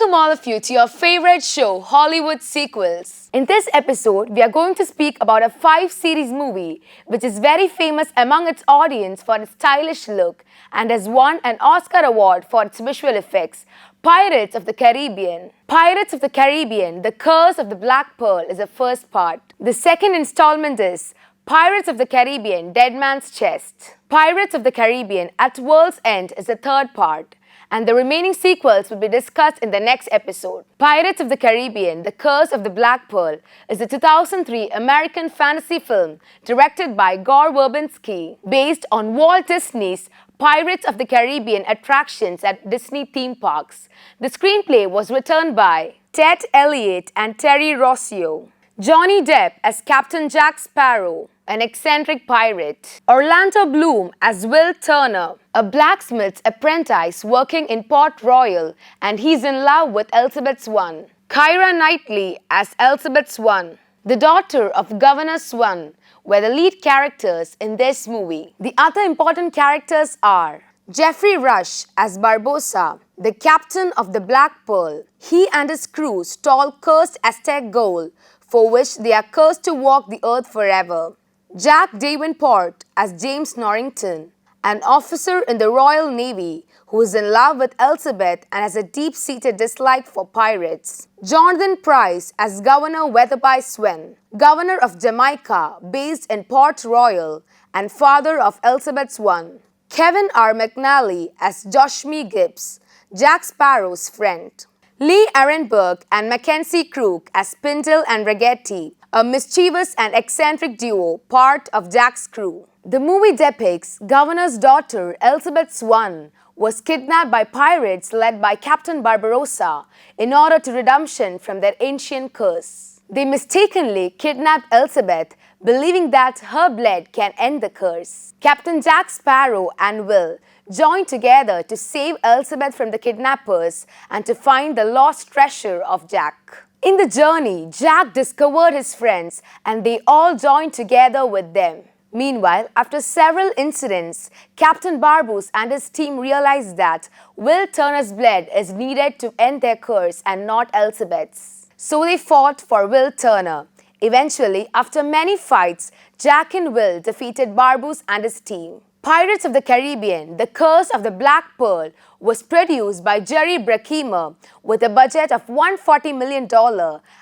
Welcome all of you to your favorite show, Hollywood Sequels. In this episode, we are going to speak about a 5-series movie which is very famous among its audience for its stylish look and has won an Oscar award for its visual effects, Pirates of the Caribbean. Pirates of the Caribbean, The Curse of the Black Pearl is the first part. The second installment is Pirates of the Caribbean, Dead Man's Chest. Pirates of the Caribbean, At World's End is the third part, and the remaining sequels will be discussed in the next episode. Pirates of the Caribbean, The Curse of the Black Pearl is a 2003 American fantasy film directed by Gore Verbinski, based on Walt Disney's Pirates of the Caribbean attractions at Disney theme parks. The screenplay was written by Ted Elliott and Terry Rossio. Johnny Depp as Captain Jack Sparrow, an eccentric pirate. Orlando Bloom as Will Turner, a blacksmith's apprentice working in Port Royal, and he's in love with Elizabeth Swann. Keira Knightley as Elizabeth Swann, the daughter of Governor Swann, were the lead characters in this movie. The other important characters are Geoffrey Rush as Barbossa, the captain of the Black Pearl. He and his crew stole cursed Aztec gold, for which they are cursed to walk the earth forever. Jack Davenport as James Norrington, an officer in the Royal Navy who is in love with Elizabeth and has a deep-seated dislike for pirates. Jonathan Pryce as Governor Weatherby Swan, governor of Jamaica based in Port Royal and father of Elizabeth Swann. Kevin R. McNally as Joshua Gibbs, Jack Sparrow's friend. Lee Arenberg and Mackenzie Crook as Spindle and Ragetti, a mischievous and eccentric duo, part of Jack's crew. The movie depicts Governor's daughter, Elizabeth Swann, was kidnapped by pirates led by Captain Barbarossa in order to redemption from their ancient curse. They mistakenly kidnapped Elizabeth, believing that her blood can end the curse. Captain Jack Sparrow and Will join together to save Elizabeth from the kidnappers and to find the lost treasure of Jack. In the journey, Jack discovered his friends and they all joined together with them. Meanwhile, after several incidents, Captain Barbos and his team realized that Will Turner's blood is needed to end their curse and not Elizabeth's. So they fought for Will Turner. Eventually, after many fights, Jack and Will defeated Barbos and his team. Pirates of the Caribbean, The Curse of the Black Pearl was produced by Jerry Bruckheimer with a budget of $140 million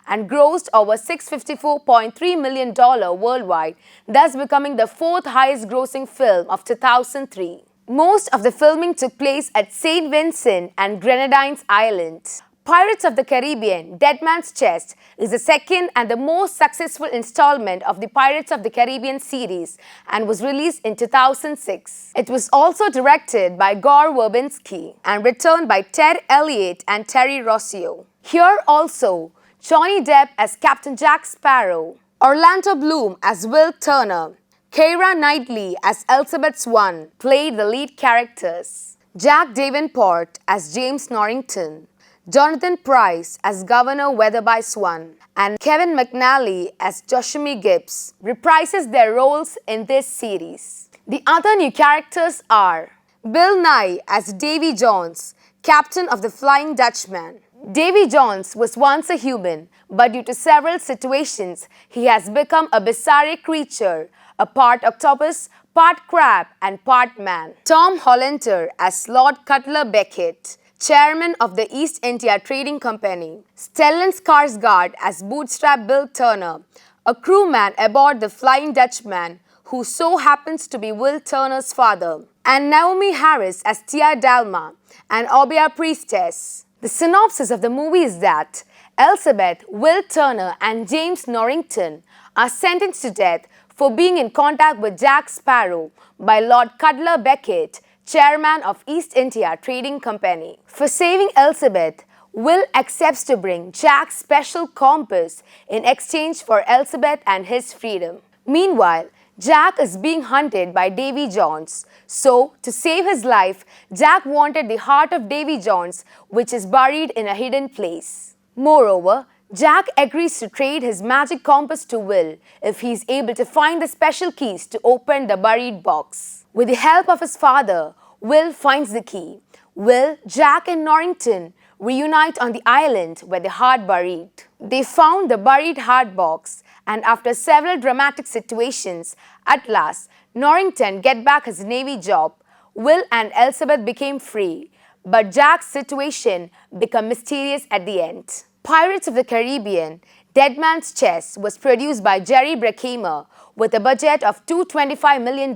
and grossed over $654.3 million worldwide, thus becoming the fourth highest grossing film of 2003. Most of the filming took place at St. Vincent and Grenadines Islands. Pirates of the Caribbean, Dead Man's Chest is the second and the most successful installment of the Pirates of the Caribbean series and was released in 2006. It was also directed by Gore Verbinski and written by Ted Elliott and Terry Rossio. Here also, Johnny Depp as Captain Jack Sparrow, Orlando Bloom as Will Turner, Keira Knightley as Elizabeth Swann played the lead characters, Jack Davenport as James Norrington, Jonathan Pryce as Governor Weatherby Swann, and Kevin McNally as Joshua Gibbs reprises their roles in this series. The other new characters are Bill Nye as Davy Jones, captain of the Flying Dutchman. Davy Jones was once a human, but due to several situations, he has become a bizarre creature, a part octopus, part crab, and part man. Tom Hollander as Lord Cutler Beckett, chairman of the East India Trading Company. Stellan Skarsgård as Bootstrap Bill Turner, a crewman aboard the Flying Dutchman who so happens to be Will Turner's father. And Naomi Harris as Tia Dalma, an Obeah priestess. The synopsis of the movie is that Elizabeth, Will Turner, and James Norrington are sentenced to death for being in contact with Jack Sparrow by Lord Cutler Beckett, chairman of East India Trading Company. For saving Elizabeth, Will accepts to bring Jack's special compass in exchange for Elizabeth and his freedom. Meanwhile, Jack is being hunted by Davy Jones. So, to save his life, Jack wanted the heart of Davy Jones, which is buried in a hidden place. Moreover, Jack agrees to trade his magic compass to Will if he is able to find the special keys to open the buried box. With the help of his father, Will finds the key. Will, Jack and Norrington reunite on the island where they had buried. They found the buried hard box, and after several dramatic situations, at last, Norrington get back his Navy job. Will and Elizabeth became free, but Jack's situation became mysterious at the end. Pirates of the Caribbean, Dead Man's Chest was produced by Jerry Bruckheimer with a budget of $225 million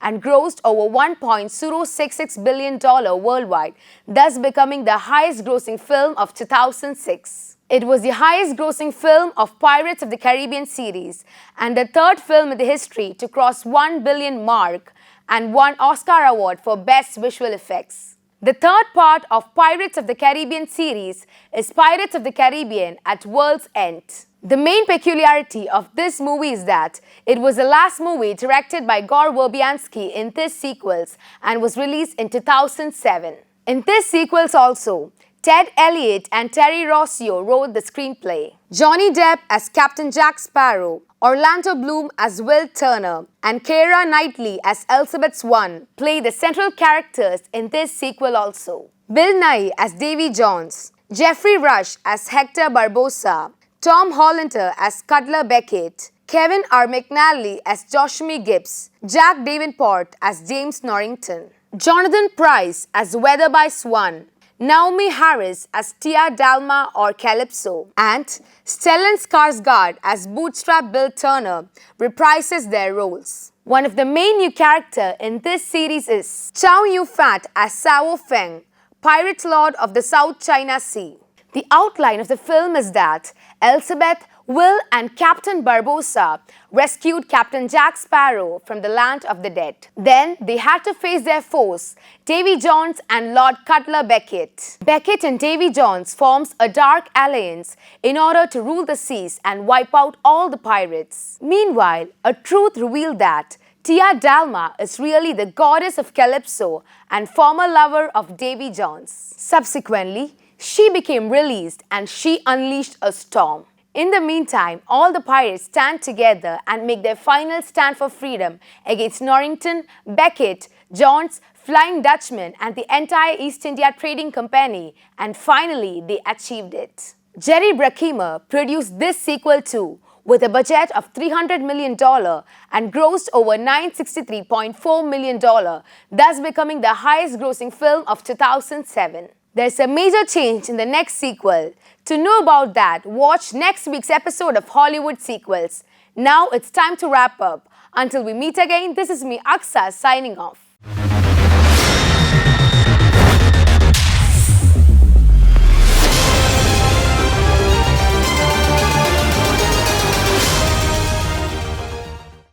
and grossed over $1.066 billion worldwide, thus becoming the highest grossing film of 2006. It was the highest grossing film of Pirates of the Caribbean series and the third film in the history to cross $1 billion mark and won Oscar Award for Best Visual Effects. The third part of Pirates of the Caribbean series is Pirates of the Caribbean at World's End. The main peculiarity of this movie is that it was the last movie directed by Gore Verbinski in this sequels and was released in 2007. In this sequels also, Ted Elliott and Terry Rossio wrote the screenplay. Johnny Depp as Captain Jack Sparrow, Orlando Bloom as Will Turner, and Keira Knightley as Elizabeth Swann play the central characters in this sequel also. Bill Nighy as Davy Jones, Jeffrey Rush as Hector Barbossa, Tom Hollander as Cutler Beckett, Kevin R. McNally as Joshua Gibbs, Jack Davenport as James Norrington, Jonathan Pryce as Weatherby Swan, Naomi Harris as Tia Dalma or Calypso, and Stellan Skarsgård as Bootstrap Bill Turner reprises their roles. One of the main new characters in this series is Chow Yun-fat as Sao Feng, Pirate Lord of the South China Sea. The outline of the film is that Elizabeth, Will and Captain Barbossa rescued Captain Jack Sparrow from the land of the dead. Then they had to face their foes, Davy Jones and Lord Cutler Beckett. Beckett and Davy Jones forms a dark alliance in order to rule the seas and wipe out all the pirates. Meanwhile, a truth revealed that Tia Dalma is really the goddess of Calypso and former lover of Davy Jones. Subsequently, she became released and she unleashed a storm. In the meantime, all the pirates stand together and make their final stand for freedom against Norrington, Beckett, Jones, Flying Dutchman and the entire East India Trading Company, and finally they achieved it. Jerry Bruckheimer produced this sequel too, with a budget of $300 million and grossed over $963.4 million, thus becoming the highest grossing film of 2007. There's a major change in the next sequel. To know about that, watch next week's episode of Hollywood Sequels. Now it's time to wrap up. Until we meet again, this is me, Aksa, signing off.